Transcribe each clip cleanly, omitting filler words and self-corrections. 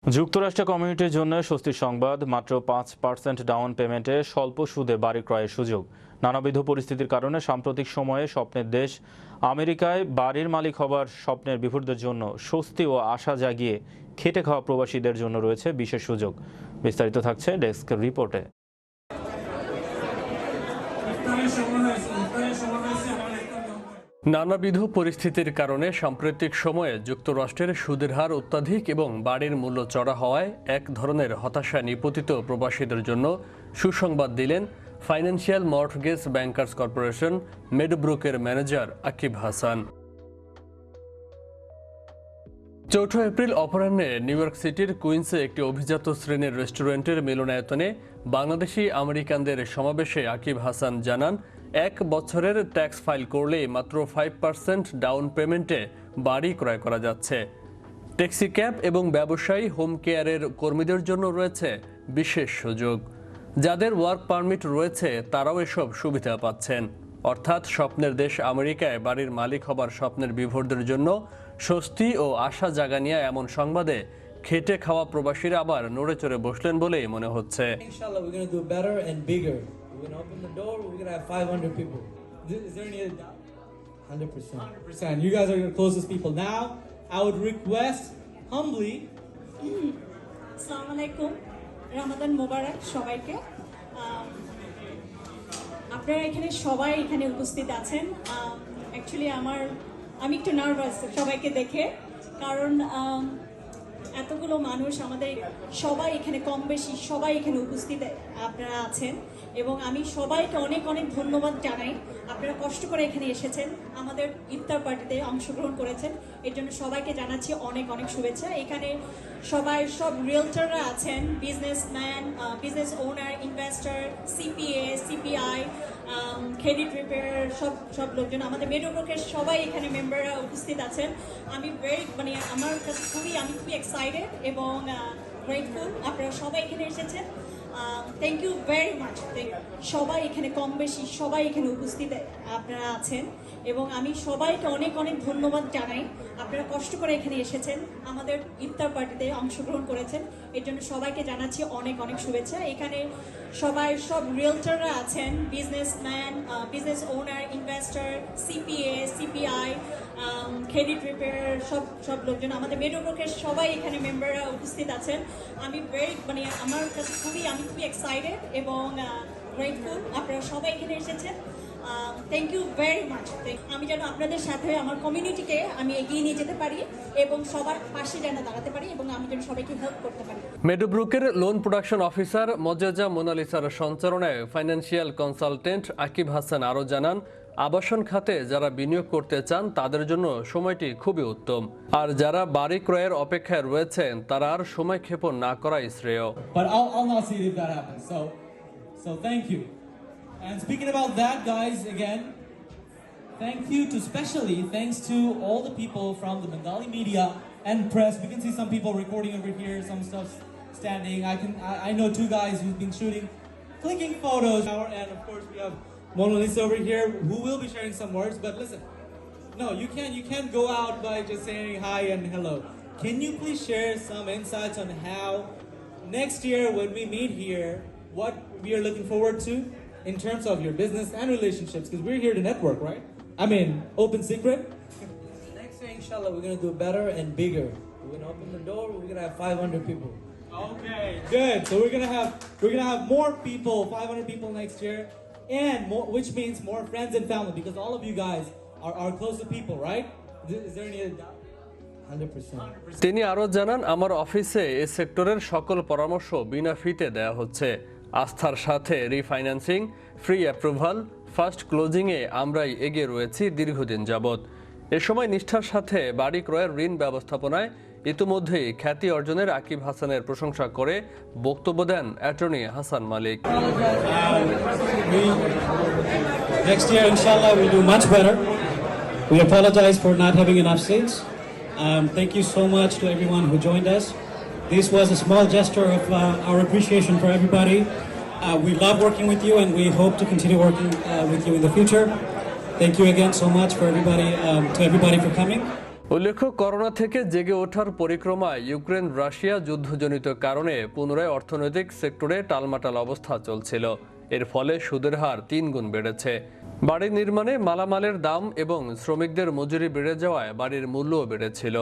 যুক্তরাষ্ট্র কমিউনিটির জন্য স্বস্তির সংবাদ, মাত্র 5% ডাউন পেমেন্টে স্বল্প সুদে বাড়ি ক্রয়ের সুযোগ। নানাবিধ পরিস্থিতির কারণে সাম্প্রতিক সময়ে স্বপ্নের দেশ আমেরিকায় বাড়ির মালিক হবার স্বপ্নের বিভোরদের জন্য স্বস্তি ও আশা জাগিয়ে খেটে খাওয়া প্রবাসীদের জন্য রয়েছে বিশেষ সুযোগ। বিস্তারিত থাকছে ডেস্ক রিপোর্টে। নানাবিধ পরিস্থিতির কারণে সাম্প্রতিক সময়ে যুক্তরাষ্ট্রের সুদের হার অত্যাধিক এবং বাড়ির মূল্য চড়া হওয়ায় এক ধরনের হতাশায় নিপতিত প্রবাসীদের জন্য সুসংবাদ দিলেন ফাইন্যান্সিয়াল মর্টগেজ ব্যাংকার্স কর্পোরেশন মেডব্রুকের ম্যানেজার আকিব হাসান। 4 এপ্রিল অপরাহ্নে নিউ ইয়র্ক সিটির কুইন্সে একটি অভিজাত শ্রেণীর রেস্টুরেন্টের মিলনায়তনে বাংলাদেশি আমেরিকানদের সমাবেশে আকিব হাসান জানান, 1 বছরের ট্যাক্স ফাইল করলে মাত্র 5% ডাউন পেমেন্টে বাড়ি ক্রয় করা যাচ্ছে। ট্যাক্সি ক্যাব এবং ব্যবসায়ী হোম কেয়ারের কর্মীদের জন্য রয়েছে বিশেষ সুযোগ। যাদের ওয়ার্ক পারমিট রয়েছে তারাও এসব সুবিধা পাচ্ছেন। অর্থাৎ স্বপ্নের দেশ আমেরিকায় বাড়ির মালিক হবার স্বপ্নের বিভোরদের জন্য স্বস্তি ও আশা জাগানিয়া এমন সংবাদে খেটে খাওয়া প্রবাসীরা আবার নড়ে চড়ে বসলেন বলেই মনে হচ্ছে। We're going to open the door, we're going to have 500 people. Is there any doubt? 100%. You guys are your closest people. Now, I would request, humbly... Assalamu alaikum. Ramadan Mubarak সবাইকে। আপনারা এখানে সবাই এখানে উপস্থিত আছেন। অ্যাকচুয়ালি আমি একটু nervous সবাইকে দেখে, কারণ এতগুলো মানুষ আমাদের সবাই এখানে কম বেশি সবাই এখানে উপস্থিত আপনারা আছেন, এবং আমি সবাইকে অনেক অনেক ধন্যবাদ জানাই। আপনারা কষ্ট করে এখানে এসেছেন, আমাদের ইফতার পার্টিতে অংশগ্রহণ করেছেন, এর জন্য সবাইকে জানাচ্ছি অনেক অনেক শুভেচ্ছা। এখানে সব রিয়েলটাররা আছেন, businessman, business owner, investor, CPA, CPI, credit repair, সব লোকজন, আমাদের মেডব্রুকের সবাই এখানে মেম্বাররা উপস্থিত আছেন। আমি আমার কাছে আমি খুবই এক্সাইটেড এবং গ্রেটফুল আপনারা সবাই এখানে এসেছেন। Thank you very much. সবাই এখানে কম বেশি সবাই এখানে উপস্থিত আপনারা আছেন, এবং আমি সবাইকে অনেক অনেক ধন্যবাদ জানাই। আপনারা কষ্ট করে এখানে এসেছেন, আমাদের ইফতার পার্টিতে অংশগ্রহণ করেছেন, এর জন্য সবাইকে জানাচ্ছি অনেক অনেক শুভেচ্ছা। এখানে সব রিয়েলটাররা আছেন, businessman, business owner, investor, CPA, CPI, credit repair, সব লোকজন, আমাদের মেডব্রুকের সবাই এখানে মেম্বাররা উপস্থিত আছেন। আমি আমার কাছে আমি খুবই এক্সাইটেড এবং গ্রেটফুল আপনারা সবাই এখানে এসেছেন। Thank you very much. আমি যেন আপনাদের সাথে আমার কমিউনিটিকে আমি এগিয়ে নিয়ে যেতে পারি এবং সবার পাশে যেন দাঁড়াতে পারি, এবং আমি যেন সবাইকে হেল্প করতে পারি। মেডব্রুকের লোন প্রোডাকশন অফিসার মজ্জেজা মোনালিসার সঞ্চালনায় ফাইন্যান্সিয়াল কনসালটেন্ট আকিব হাসান আরও জানান, আবাসন খাতে যারা বিনিয়োগ করতে চান তাদের জন্য সময়টি খুবই উত্তম, আর যারা বাড়ি ক্রয়ের অপেক্ষায় রয়েছেন তারা আর সময় ক্ষেপণ না করাই শ্রেয়। But I'll not see it if that happens. So thank you. And speaking about that, guys, again, thanks to all the people from the Bengali media and press. We can see some people recording over here, some stuff standing. I know 2 guys who've been shooting, clicking photos. And of course we have Mona Lisa over here who will be sharing some words. But listen, no, you can't go out by just saying hi and hello. Can you please share some insights on how next year when we meet here, what we are looking forward to in terms of your business and relationships, because we're here to network, right? I mean, open secret. Next year, inshallah, we're going to do better and bigger. We're going to open the door, we're going to have 500 people. Okay, good. So we're going to have more people, 500 people next year, and more, which means more friends and family, because all of you guys are our closest people, right? Is there any doubt? 100%. তিনি আরও জানান, আমার অফিসে এই সেক্টরের সকল পরামর্শ বিনা ফিতে দেয়া হচ্ছে। আস্থার সাথে রিফাইন্যান্সিং, ফ্রি অ্যাপ্রুভাল, ফার্স্ট ক্লোজিংয়ে আমরাই এগিয়ে রয়েছি দীর্ঘদিন যাবৎ। এ সময় নিষ্ঠার সাথে বাড়ি ক্রয়ের ঋণ ব্যবস্থাপনায় ইতিমধ্যেই খ্যাতি অর্জনের আকিব হাসানের প্রশংসা করে বক্তব্য দেন attorney Hasan Malik. Next year, inshallah, we'll do much better. We apologize for not having enough seats. Thank you so much to everyone who joined us. This was a small gesture of our appreciation for everybody. We love working with you, and we hope to continue working with you in the future. Thank you again so much for everybody for coming. উল্লেখ্য, corona থেকে জেগে ওঠার পরিক্রমায় Ukraine Russia যুদ্ধজনিত কারণে পুনরায় অর্থনৈতিক সেক্টরে টালমাটাল অবস্থা চলছিল। এর ফলে সুদের হার 3 গুণ বেড়েছে। বাড়ি নির্মাণে মালামালের দাম এবং শ্রমিকদের মজুরি বেড়ে যাওয়ায় বাড়ির মূল্যও বেড়েছিল।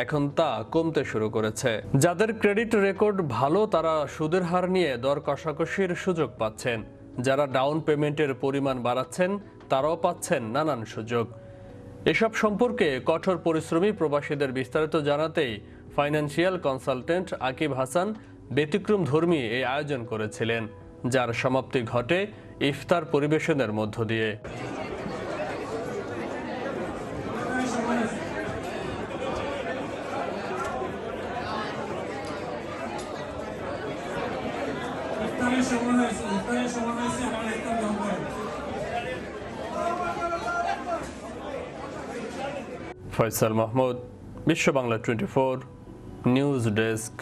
এখন তা কমতে শুরু করেছে। যাদের ক্রেডিট রেকর্ড ভালো তারা সুদের হার নিয়ে দর কষাকষির সুযোগ পাচ্ছেন। যারা ডাউন পেমেন্টের পরিমাণ বাড়াচ্ছেন তারাও পাচ্ছেন নানান সুযোগ। এসব সম্পর্কে কঠোর পরিশ্রমী প্রবাসীদের বিস্তারিত জানাতেই ফাইন্যান্সিয়াল কনসালটেন্ট আকিব হাসান ব্যতিক্রমধর্মী এই আয়োজন করেছিলেন, যার সমাপ্তি ঘটে ইফতার পরিবেশনের মধ্য দিয়ে। ফয়সাল মাহমুদ, বিশ্ব বাংলা 24 নিউজ ডেস্ক।